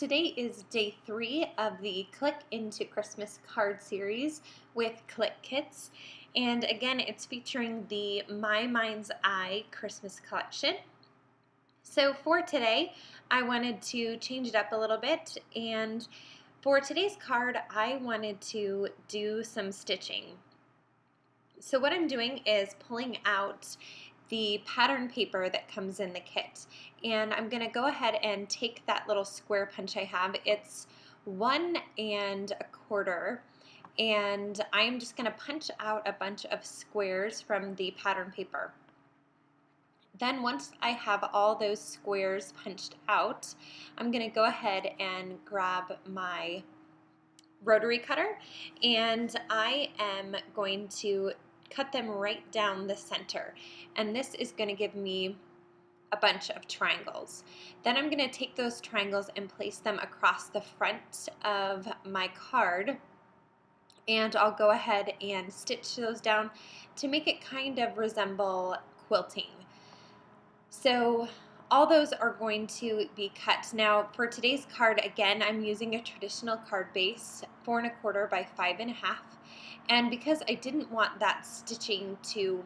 today is day 3 of the Click into Christmas card series with Clique Kits. And again, it's featuring the My Mind's Eye Christmas collection. So for today, I wanted to change it up a little bit. And for today's card, I wanted to do some stitching. So what I'm doing is pulling out the pattern paper that comes in the kit, and I'm going to go ahead and take that little square punch I have. It's 1 1/4, and I'm just going to punch out a bunch of squares from the pattern paper. Then once I have all those squares punched out, I'm going to go ahead and grab my rotary cutter, and I am going to cut them right down the center, and this is going to give me a bunch of triangles. Then I'm going to take those triangles and place them across the front of my card, and I'll go ahead and stitch those down to make it kind of resemble quilting. So all those are going to be cut. Now for today's card, again, I'm using a traditional card base, 4 1/4 by 5 1/2. And because I didn't want that stitching to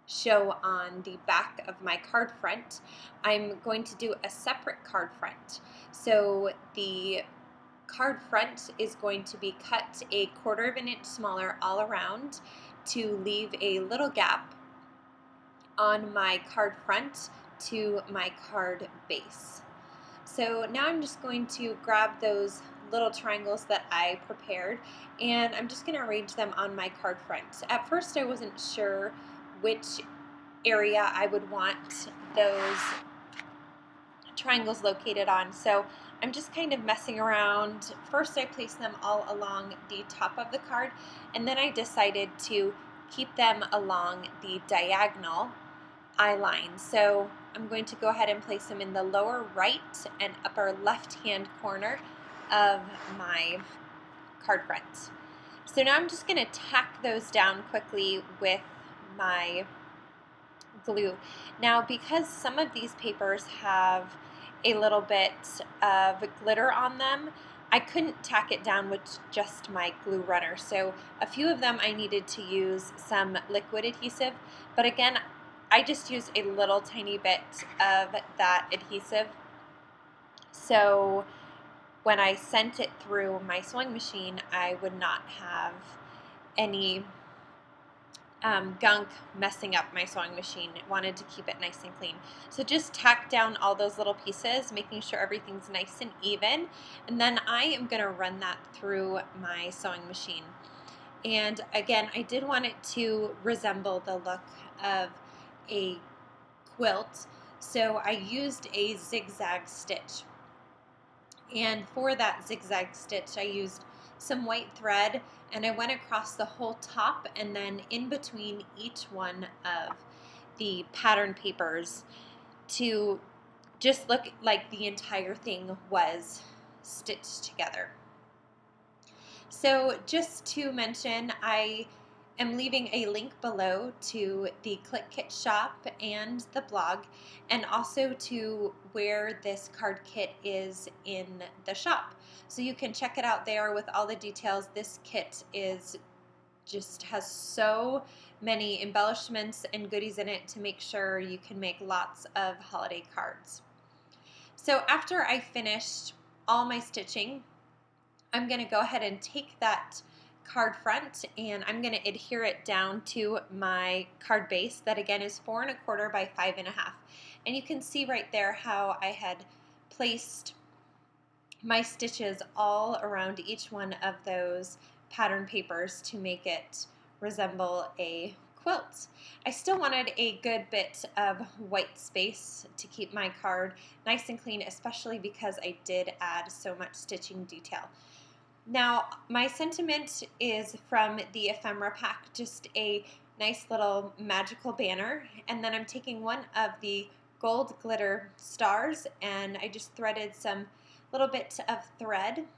show on the back of my card front, I'm going to do a separate card front. So the card front is going to be cut 1/4 inch smaller all around to leave a little gap on my card front to my card base. So now I'm just going to grab those little triangles that I prepared, and I'm just going to arrange them on my card front. At first I wasn't sure which area I would want those triangles located on, so I'm just kind of messing around. First I placed them all along the top of the card, and then I decided to keep them along the diagonal eye line. So I'm going to go ahead and place them in the lower right and upper left hand corner of my card front. So now I'm just going to tack those down quickly with my glue. Now because some of these papers have a little bit of glitter on them, I couldn't tack it down with just my glue runner. So a few of them I needed to use some liquid adhesive, but again, I just used a little tiny bit of that adhesive, so when I sent it through my sewing machine, I would not have any gunk messing up my sewing machine. It wanted to keep it nice and clean. So just tack down all those little pieces, making sure everything's nice and even, and then I am going to run that through my sewing machine. And again, I did want it to resemble the look of a quilt, so I used a zigzag stitch, and for that zigzag stitch I used some white thread, and I went across the whole top and then in between each one of the pattern papers to just look like the entire thing was stitched together. So just to mention, I am leaving a link below to the Clique Kit shop and the blog, and also to where this card kit is in the shop. So you can check it out there with all the details. This kit has so many embellishments and goodies in it to make sure you can make lots of holiday cards. So after I finished all my stitching, I'm going to go ahead and take that card front and I'm going to adhere it down to my card base that again is 4 1/4 by 5 1/2. And you can see right there how I had placed my stitches all around each one of those pattern papers to make it resemble a quilt. I still wanted a good bit of white space to keep my card nice and clean, especially because I did add so much stitching detail. Now, my sentiment is from the ephemera pack, just a nice little magical banner, and then I'm taking one of the gold glitter stars and I just threaded some little bit of thread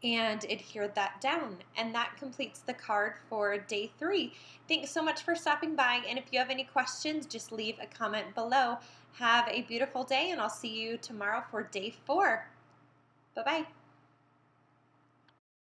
and adhered that down, and that completes the card for day 3. Thanks so much for stopping by, and if you have any questions, just leave a comment below. Have a beautiful day, and I'll see you tomorrow for day 4. Bye-bye.